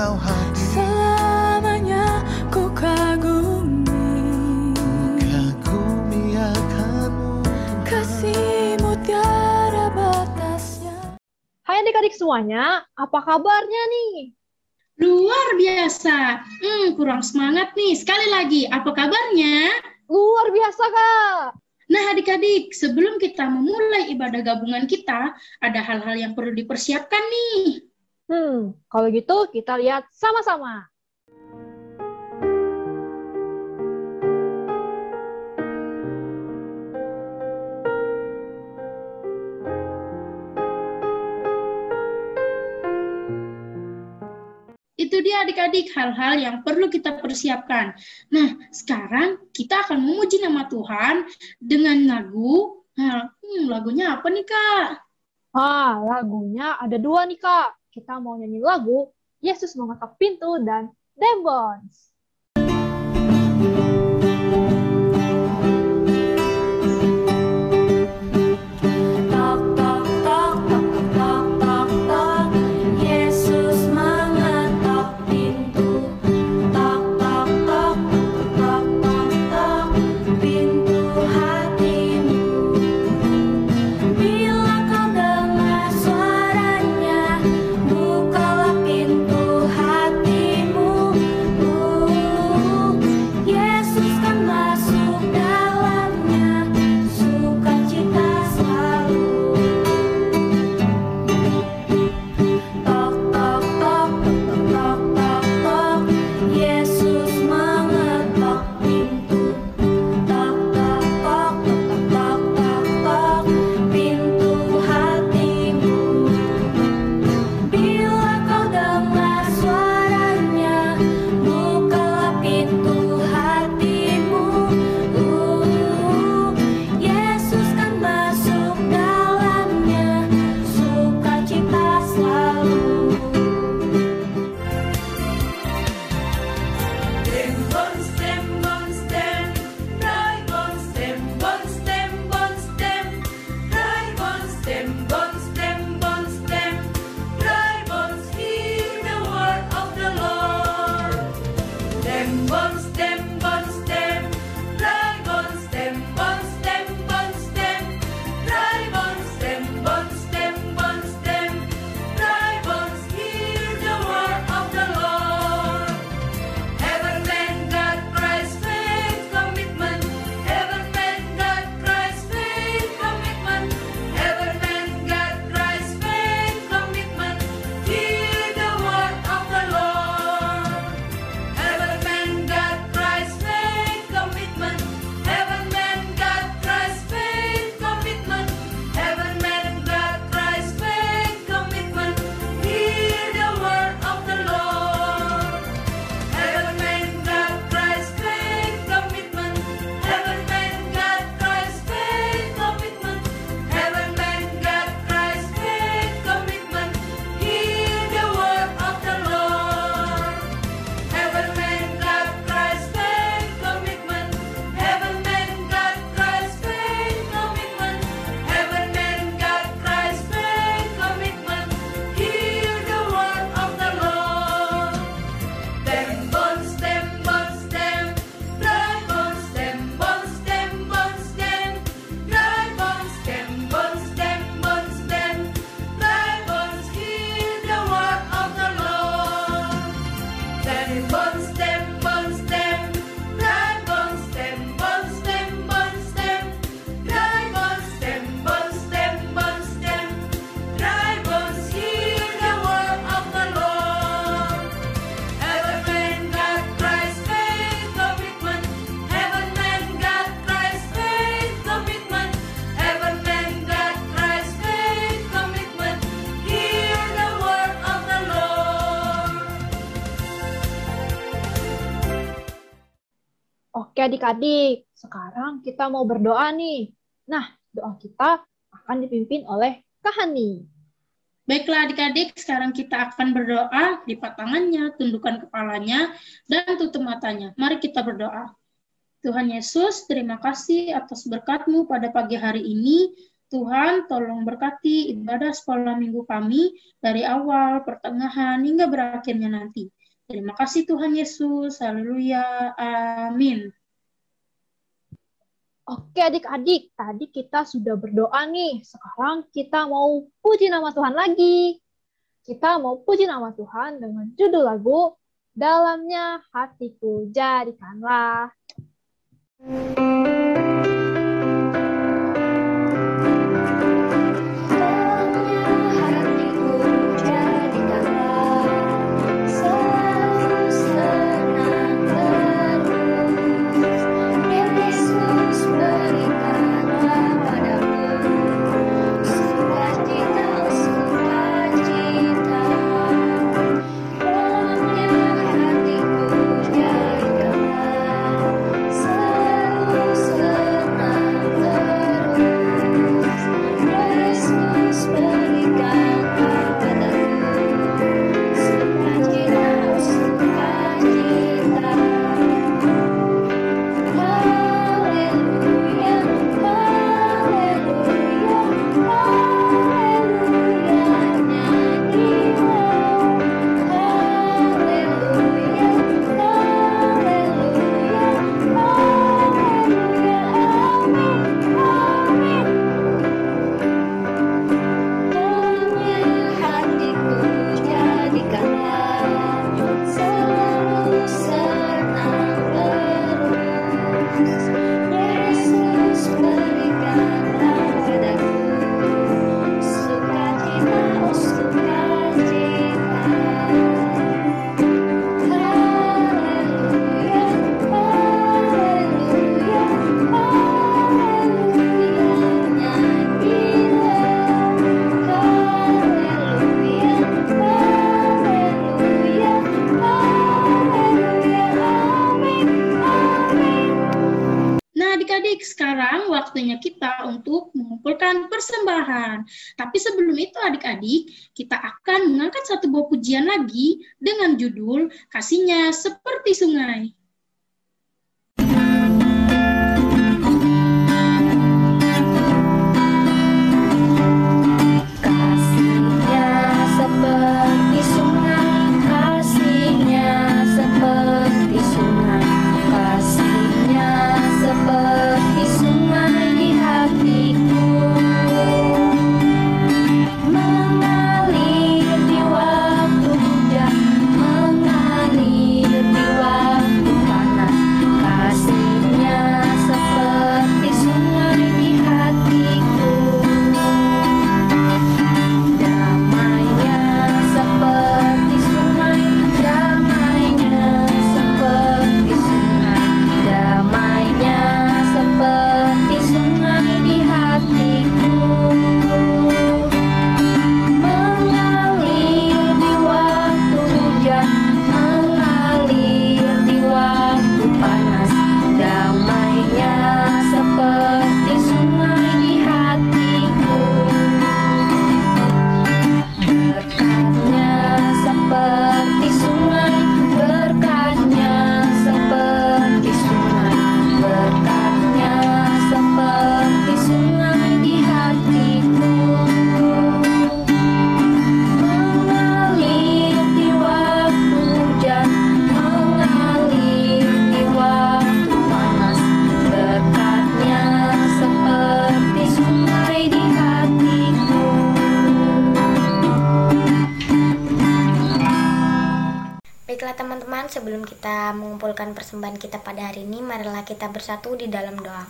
Engkau hadir. Selamanya ku kagumi akan-Mu, kasih-Mu tiada batasnya. Hai adik-adik semuanya, apa kabarnya nih? Luar biasa. Kurang semangat nih. Sekali lagi, apa kabarnya? Luar biasa, Kak. Nah, adik-adik, sebelum kita memulai ibadah gabungan kita, ada hal-hal yang perlu dipersiapkan nih. Kalau gitu kita lihat sama-sama. Itu dia adik-adik hal-hal yang perlu kita persiapkan. Nah, sekarang kita akan memuji nama Tuhan dengan lagu. Lagunya apa nih, Kak? Lagunya ada 2 nih, Kak. Kita mau nyanyi lagu Yesus Mengetok Pintu dan Them Bones. Oke adik-adik, sekarang kita mau berdoa nih. Nah, doa kita akan dipimpin oleh Kak Hani. Baiklah adik-adik, sekarang kita akan berdoa, lipat tangannya, tundukkan kepalanya, dan tutup matanya. Mari kita berdoa. Tuhan Yesus, terima kasih atas berkat-Mu pada pagi hari ini. Tuhan, tolong berkati ibadah sekolah minggu kami dari awal, pertengahan, hingga berakhirnya nanti. Terima kasih Tuhan Yesus. Haleluya. Amin. Oke adik-adik, tadi kita sudah berdoa nih. Sekarang kita mau puji nama Tuhan lagi. Kita mau puji nama Tuhan dengan judul lagu Dalamnya Hatiku Jadikanlah. Sekarang waktunya kita untuk mengumpulkan persembahan. Tapi sebelum itu adik-adik, kita akan mengangkat satu buah pujian lagi dengan judul Kasihnya Seperti Sungai. Baiklah teman-teman, sebelum kita mengumpulkan persembahan kita pada hari ini, marilah kita bersatu di dalam doa.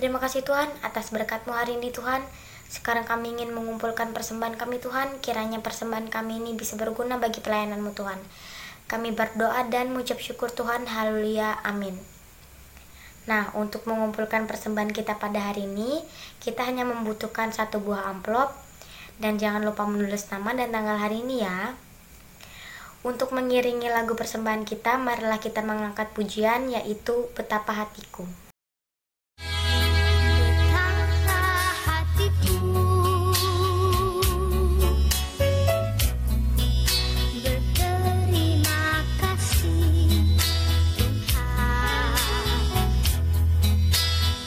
Terima kasih Tuhan atas berkat-Mu hari ini Tuhan. Sekarang kami ingin mengumpulkan persembahan kami Tuhan. Kiranya persembahan kami ini bisa berguna bagi pelayanan-Mu Tuhan. Kami berdoa dan mengucap syukur Tuhan. Haleluya. Amin. Nah, untuk mengumpulkan persembahan kita pada hari ini, kita hanya membutuhkan satu buah amplop. Dan jangan lupa menulis nama dan tanggal hari ini ya. Untuk mengiringi lagu persembahan kita, marilah kita mengangkat pujian, yaitu Betapa Hatiku.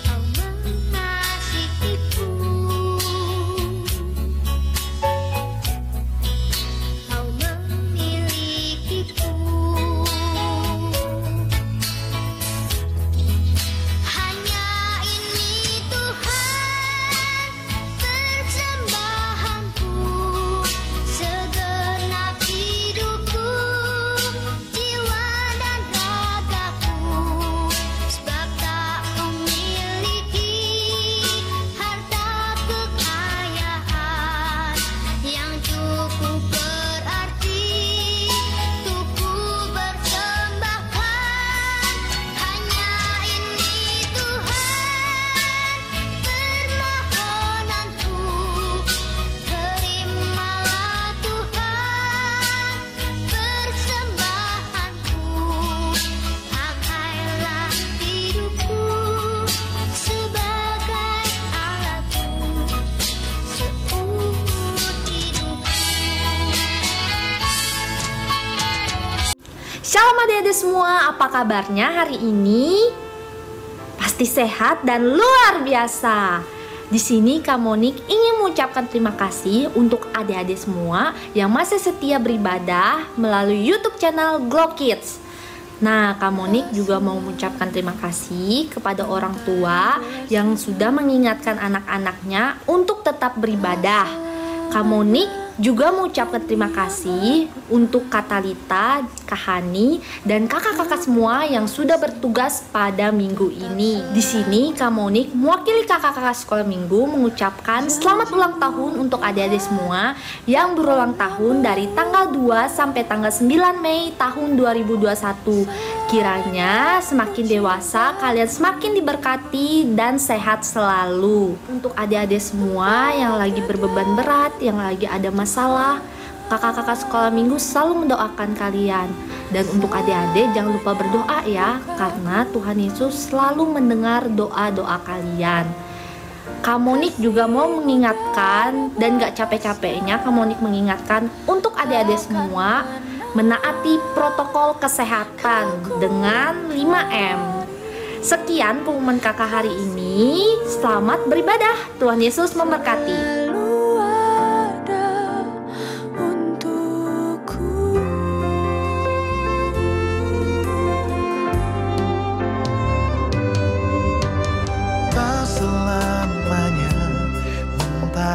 Kau mengasihiku Shalom adik-adik semua, apa kabarnya hari ini? Pasti sehat dan luar biasa. Di sini Kak Monik ingin mengucapkan terima kasih untuk adik-adik semua yang masih setia beribadah melalui YouTube channel Glow Kids. Nah, Kak Monik juga mau mengucapkan terima kasih kepada orang tua yang sudah mengingatkan anak-anaknya untuk tetap beribadah. Kak Monik juga mengucapkan terima kasih untuk Kak Talita, Kak Hani, dan kakak-kakak semua yang sudah bertugas pada minggu ini. Di sini Kak Monik mewakili kakak-kakak sekolah minggu mengucapkan selamat ulang tahun untuk adik-adik semua yang berulang tahun dari tanggal 2 sampai tanggal 9 Mei tahun 2021. Kiranya semakin dewasa kalian semakin diberkati dan sehat selalu. Untuk adik-adik semua yang lagi berbeban berat, yang lagi ada masalah, kakak-kakak sekolah minggu selalu mendoakan kalian. Dan untuk adik-adik jangan lupa berdoa ya, karena Tuhan Yesus selalu mendengar doa-doa kalian. Kak Monik juga mau mengingatkan, dan gak capek-capeknya Kak Monik mengingatkan untuk adik-adik semua menaati protokol kesehatan dengan 5M. Sekian pengumuman kakak hari ini. Selamat beribadah. Tuhan Yesus memberkati.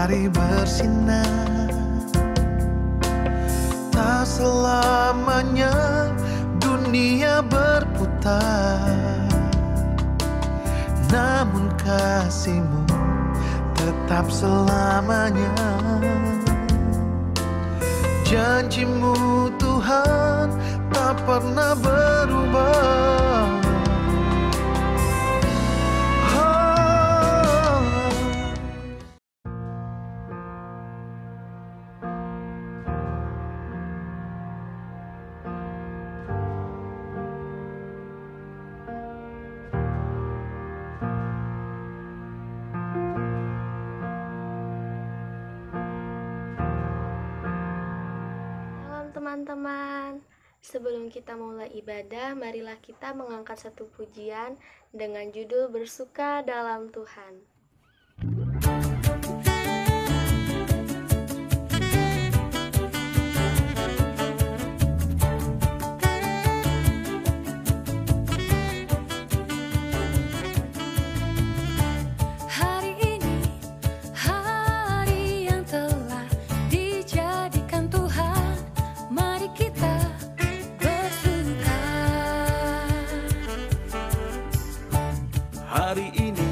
Bersinar, tak selamanya dunia berputar, namun kasih-Mu tetap selamanya. Janji-Mu Tuhan tak pernah berubah. Teman-teman, sebelum kita mulai ibadah, marilah kita mengangkat satu pujian dengan judul Bersuka dalam Tuhan. Hari ini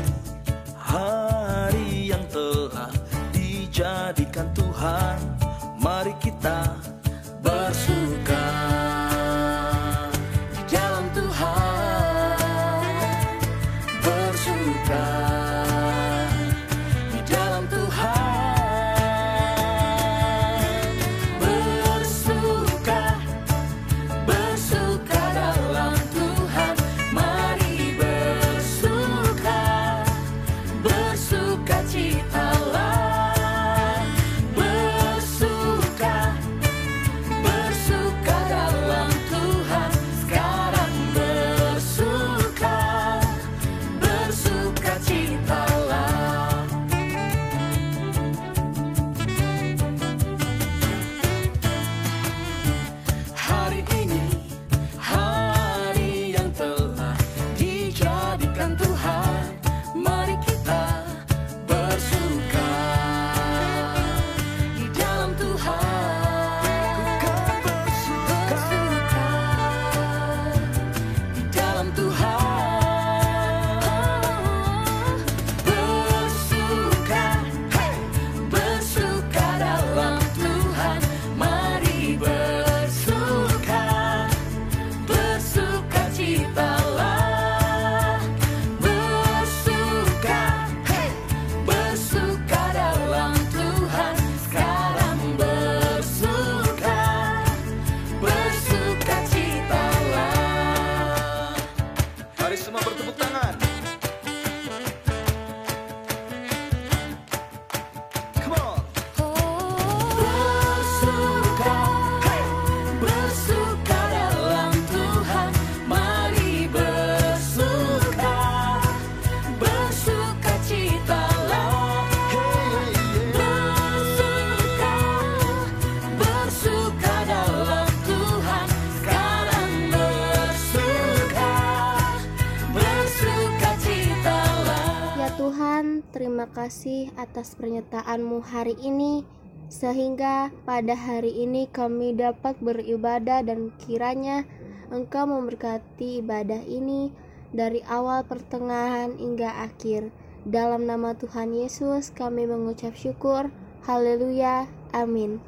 terima kasih atas pernyataan-Mu hari ini, sehingga pada hari ini kami dapat beribadah dan kiranya Engkau memberkati ibadah ini dari awal, pertengahan, hingga akhir. Dalam nama Tuhan Yesus kami mengucap syukur. Haleluya. Amin.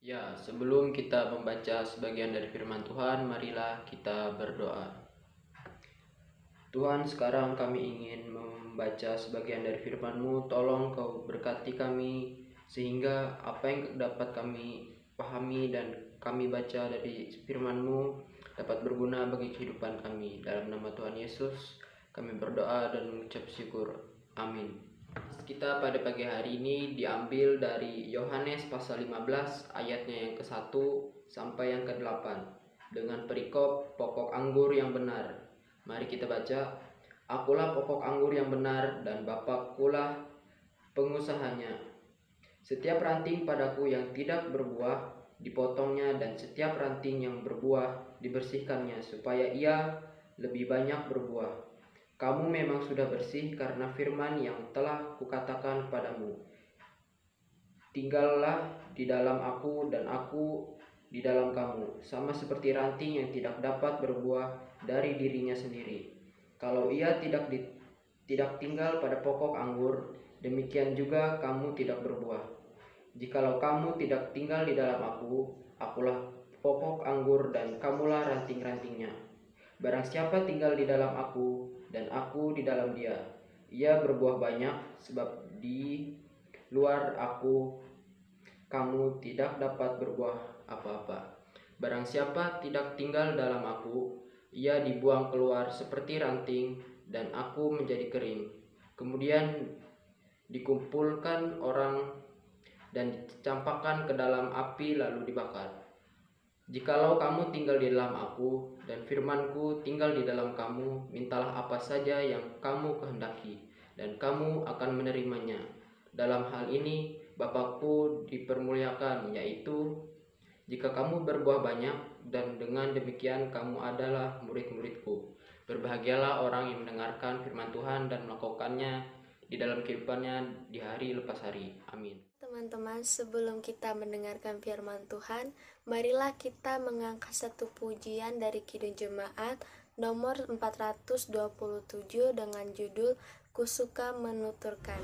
Ya, sebelum kita membaca sebagian dari firman Tuhan, marilah kita berdoa. Tuhan, sekarang kami ingin membaca sebagian dari firman-Mu. Tolong Kau berkati kami, sehingga apa yang dapat kami pahami dan kami baca dari firman-Mu dapat berguna bagi kehidupan kami. Dalam nama Tuhan Yesus, kami berdoa dan mengucap syukur. Amin. Kita pada pagi hari ini diambil dari Yohanes pasal 15 ayatnya yang ke-1 sampai yang ke-8 dengan perikop pokok anggur yang benar. Mari kita baca. Akulah pokok anggur yang benar dan Bapakkulah pengusahanya. Setiap ranting padaku yang tidak berbuah dipotongnya, dan setiap ranting yang berbuah dibersihkannya, supaya ia lebih banyak berbuah. Kamu memang sudah bersih karena firman yang telah kukatakan padamu. Tinggallah di dalam aku dan aku di dalam kamu, sama seperti ranting yang tidak dapat berbuah dari dirinya sendiri. Kalau ia tidak tinggal pada pokok anggur, demikian juga kamu tidak berbuah. Jikalau kamu tidak tinggal di dalam aku, akulah pokok anggur dan kamulah ranting-rantingnya. Barang siapa tinggal di dalam aku dan aku di dalam dia, ia berbuah banyak, sebab di luar aku kamu tidak dapat berbuah apa-apa. Barang siapa tidak tinggal dalam aku, ia dibuang keluar seperti ranting dan aku menjadi kering. Kemudian dikumpulkan orang dan dicampakkan ke dalam api lalu dibakar. Jikalau kamu tinggal di dalam aku dan firmanku tinggal di dalam kamu, mintalah apa saja yang kamu kehendaki dan kamu akan menerimanya. Dalam hal ini Bapakku dipermuliakan, yaitu jika kamu berbuah banyak, dan dengan demikian kamu adalah murid-muridku. Berbahagialah orang yang mendengarkan firman Tuhan dan melakukannya di dalam kehidupannya di hari lepas hari. Amin. Teman-teman, sebelum kita mendengarkan firman Tuhan, marilah kita mengangkat satu pujian dari Kidung Jemaat nomor 427 dengan judul Ku Suka Menuturkan.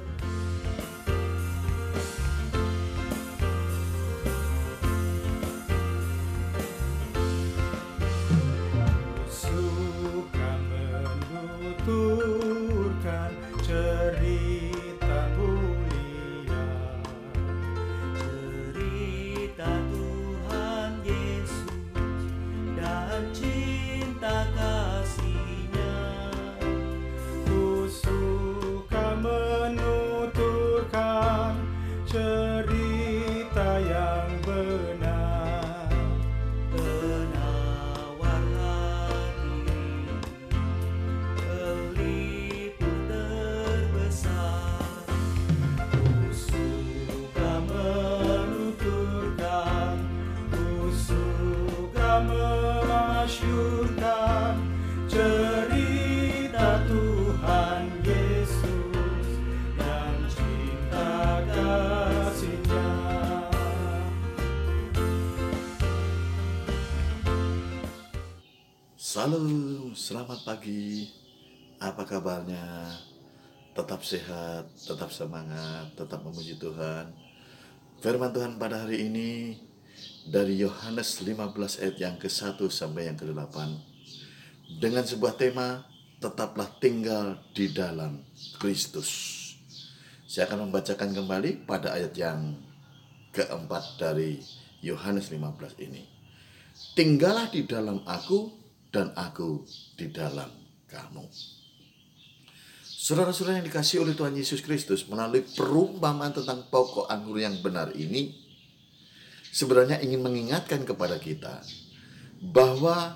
Suka menuturkan cerita mulia, cerita Tuhan Yesus dan cinta kasih-Nya. Ku suka menuturkan cerita yang benar, penawar hati, pelipur terbesar. Ku suka menuturkan, ku suka memasyurkan cerita Tuhan Yesus dan cinta kasih-Nya. Salam, selamat pagi. Apa kabarnya? Tetap sehat, tetap semangat, tetap memuji Tuhan. Firman Tuhan pada hari ini dari Yohanes 15 ayat yang ke-1 sampai yang ke-8 dengan sebuah tema, tetaplah tinggal di dalam Kristus. Saya akan membacakan kembali pada ayat yang keempat dari Yohanes 15 ini. Tinggallah di dalam aku dan aku di dalam kamu. Saudara-saudara yang dikasihi oleh Tuhan Yesus Kristus, melalui perumpamaan tentang pokok anggur yang benar ini, sebenarnya ingin mengingatkan kepada kita bahwa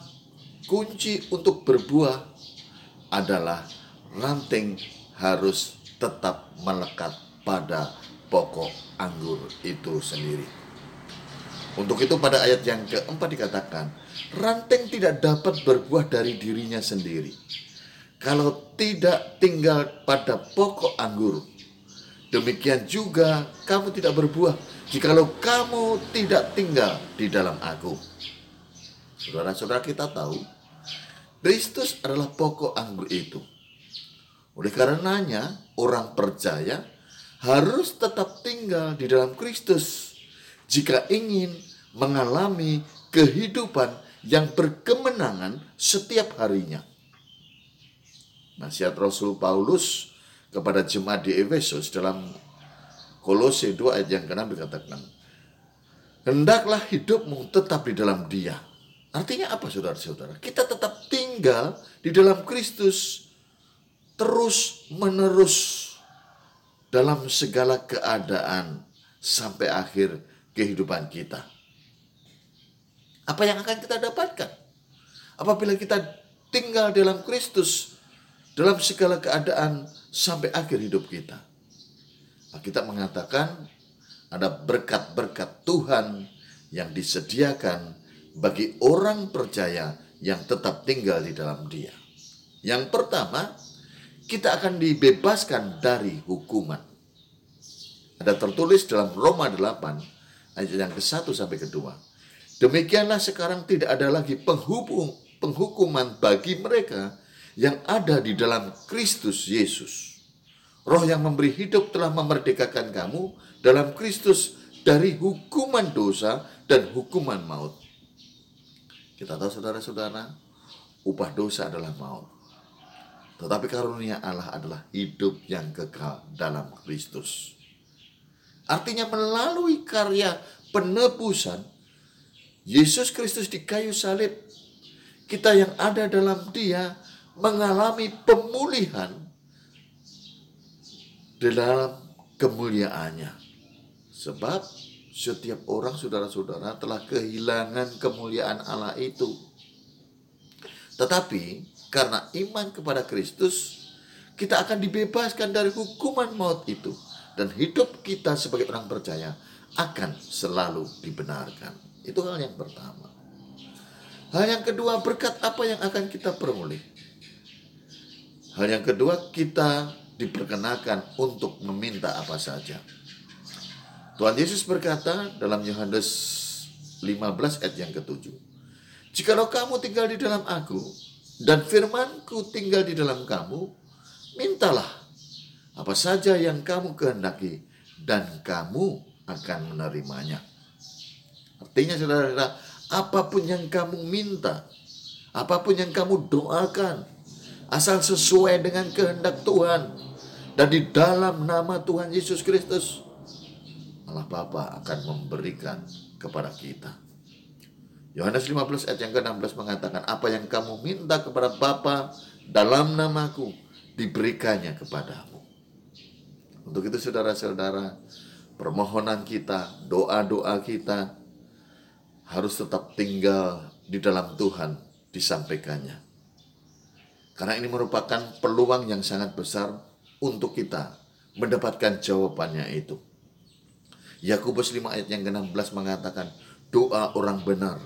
kunci untuk berbuah adalah ranting harus tetap melekat pada pokok anggur itu sendiri. Untuk itu pada ayat yang keempat dikatakan, ranting tidak dapat berbuah dari dirinya sendiri kalau tidak tinggal pada pokok anggur. Demikian juga kamu tidak berbuah jikalau kamu tidak tinggal di dalam aku. Saudara-saudara, kita tahu Kristus adalah pokok anggur itu. Oleh karenanya, orang percaya harus tetap tinggal di dalam Kristus jika ingin mengalami kehidupan yang berkemenangan setiap harinya. Nasihat Rasul Paulus kepada jemaat di Efesus dalam Kolose 2 ayat yang ke-6 dikatakan, hendaklah hidupmu tetap di dalam Dia. Artinya apa, saudara-saudara? Kita tetap tinggal di dalam Kristus terus menerus dalam segala keadaan sampai akhir kehidupan kita. Apa yang akan kita dapatkan apabila kita tinggal dalam Kristus dalam segala keadaan sampai akhir hidup kita? Kita mengatakan ada berkat-berkat Tuhan yang disediakan bagi orang percaya yang tetap tinggal di dalam Dia. Yang pertama, kita akan dibebaskan dari hukuman. Ada tertulis dalam Roma 8 ayat yang ke-1 sampai ke-2. Demikianlah sekarang tidak ada lagi penghukuman bagi mereka yang ada di dalam Kristus Yesus. Roh yang memberi hidup telah memerdekakan kamu dalam Kristus dari hukuman dosa dan hukuman maut. Kita tahu, saudara-saudara, upah dosa adalah maut. Tetapi karunia Allah adalah hidup yang kekal dalam Kristus. Artinya melalui karya penebusan Yesus Kristus di kayu salib, kita yang ada dalam Dia mengalami pemulihan dalam kemuliaannya. Sebab setiap orang, saudara-saudara, telah kehilangan kemuliaan Allah itu. Tetapi karena iman kepada Kristus, kita akan dibebaskan dari hukuman maut itu. Dan hidup kita sebagai orang percaya akan selalu dibenarkan. Itu hal yang pertama. Hal yang kedua, berkat apa yang akan kita peroleh? Hal yang kedua, kita diperkenakan untuk meminta apa saja. Tuhan Yesus berkata dalam Yohanes 15 ayat yang ke-7. Jikalau kamu tinggal di dalam aku dan firman-Ku tinggal di dalam kamu, mintalah apa saja yang kamu kehendaki dan kamu akan menerimanya. Artinya, saudara-saudara, apapun yang kamu minta, apapun yang kamu doakan, asal sesuai dengan kehendak Tuhan dan di dalam nama Tuhan Yesus Kristus, Allah Bapa akan memberikan kepada kita. Yohanes 15 ayat yang ke-16 mengatakan, apa yang kamu minta kepada Bapa dalam namaku, diberikannya kepadamu. Untuk itu, saudara-saudara, permohonan kita, doa-doa kita harus tetap tinggal di dalam Tuhan, disampaikannya. Karena ini merupakan peluang yang sangat besar untuk kita mendapatkan jawabannya itu. Yakobus 5 ayat yang ke-16 mengatakan, doa orang benar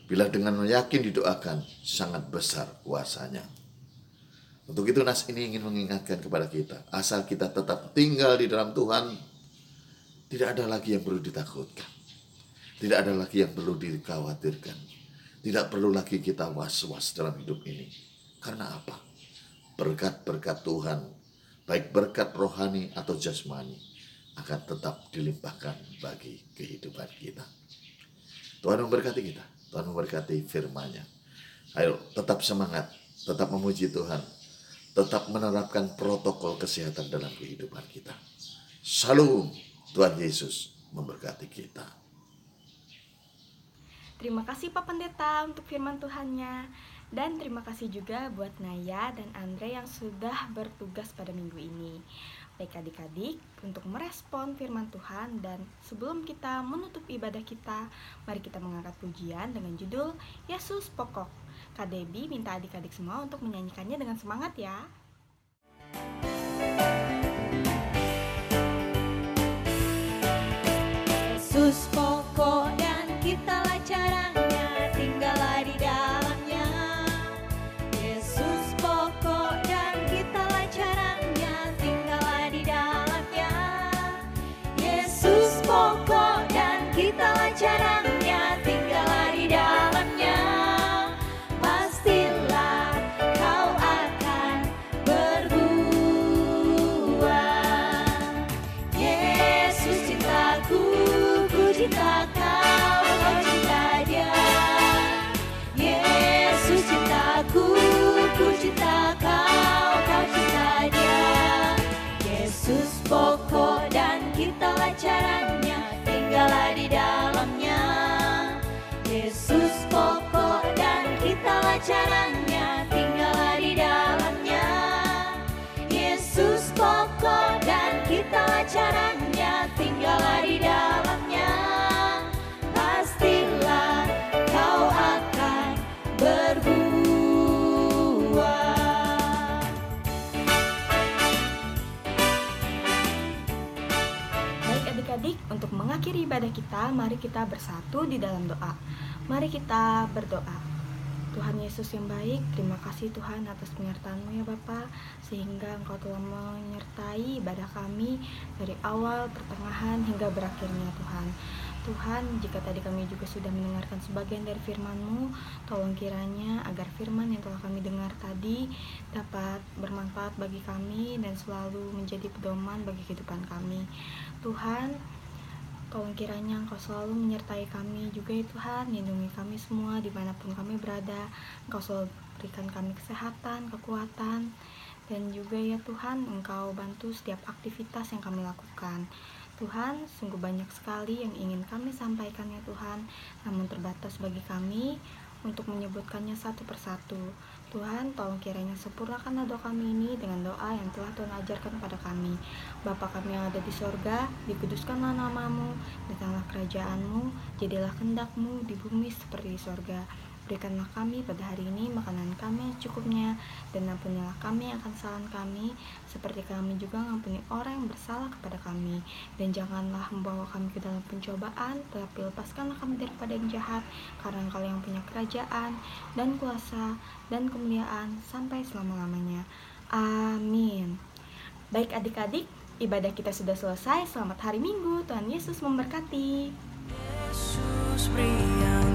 bila dengan yakin didoakan sangat besar kuasanya. Untuk itu nas ini ingin mengingatkan kepada kita, asal kita tetap tinggal di dalam Tuhan, tidak ada lagi yang perlu ditakutkan. Tidak ada lagi yang perlu dikhawatirkan. Tidak perlu lagi kita was-was dalam hidup ini. Karena apa? Berkat-berkat Tuhan, baik berkat rohani atau jasmani, akan tetap dilimpahkan bagi kehidupan kita. Tuhan memberkati kita. Tuhan memberkati firman-Nya. Ayo tetap semangat, tetap memuji Tuhan, tetap menerapkan protokol kesehatan dalam kehidupan kita. Shalom, Tuhan Yesus memberkati kita. Terima kasih Pak Pendeta untuk firman Tuhannya. Dan terima kasih juga buat Naya dan Andre yang sudah bertugas pada minggu ini. Baik adik-adik, untuk merespon firman Tuhan dan sebelum kita menutup ibadah kita, mari kita mengangkat pujian dengan judul Yesus Pokok. Kak Debbie minta adik-adik semua untuk menyanyikannya dengan semangat ya. Yesus pokok dan kitalah caranya, tinggallah di dalamnya. Yesus pokok dan kitalah caranya, tinggallah di dalamnya. caranya, tinggallah di dalamnya. Yesus pokok dan kitalah caranya, tinggallah di dalamnya. Yesus pokok dan kitalah caranya, tinggallah di dalamnya. Pastilah kau akan berbuah. Baik adik-adik, untuk mengakhiri ibadah kita, mari kita bersatu di dalam doa. Mari kita berdoa. Tuhan Yesus yang baik, terima kasih Tuhan atas penyertaan-Mu ya Bapa, sehingga Engkau telah menyertai ibadah kami dari awal, pertengahan, hingga berakhirnya Tuhan. Tuhan, jika tadi kami juga sudah mendengarkan sebagian dari firman-Mu, tolong kiranya agar firman yang telah kami dengar tadi dapat bermanfaat bagi kami dan selalu menjadi pedoman bagi kehidupan kami. Tuhan, tolong kiranya Engkau selalu menyertai kami juga ya Tuhan, lindungi kami semua dimanapun kami berada. Engkau selalu berikan kami kesehatan, kekuatan, dan juga ya Tuhan, Engkau bantu setiap aktivitas yang kami lakukan. Tuhan, sungguh banyak sekali yang ingin kami sampaikan ya Tuhan, namun terbatas bagi kami untuk menyebutkannya satu persatu. Tuhan, tolong kiranya sempurnakanlah doa kami ini dengan doa yang telah Tuhan ajarkan pada kami. Bapa kami yang ada di sorga, dikuduskanlah nama-Mu, datanglah kerajaan-Mu, jadilah kehendak-Mu di bumi seperti di sorga. Berikanlah kami pada hari ini makanan kami yang cukupnya, dan ampunilah kami akan kesalahan kami, seperti kami juga mengampuni orang yang bersalah kepada kami. Dan janganlah membawa kami ke dalam pencobaan, tetapi lepaskanlah kami daripada yang jahat, karena Engkau yang punya kerajaan, dan kuasa, dan kemuliaan, sampai selama-lamanya. Amin. Baik adik-adik, ibadah kita sudah selesai. Selamat hari Minggu, Tuhan Yesus memberkati. Yesus pria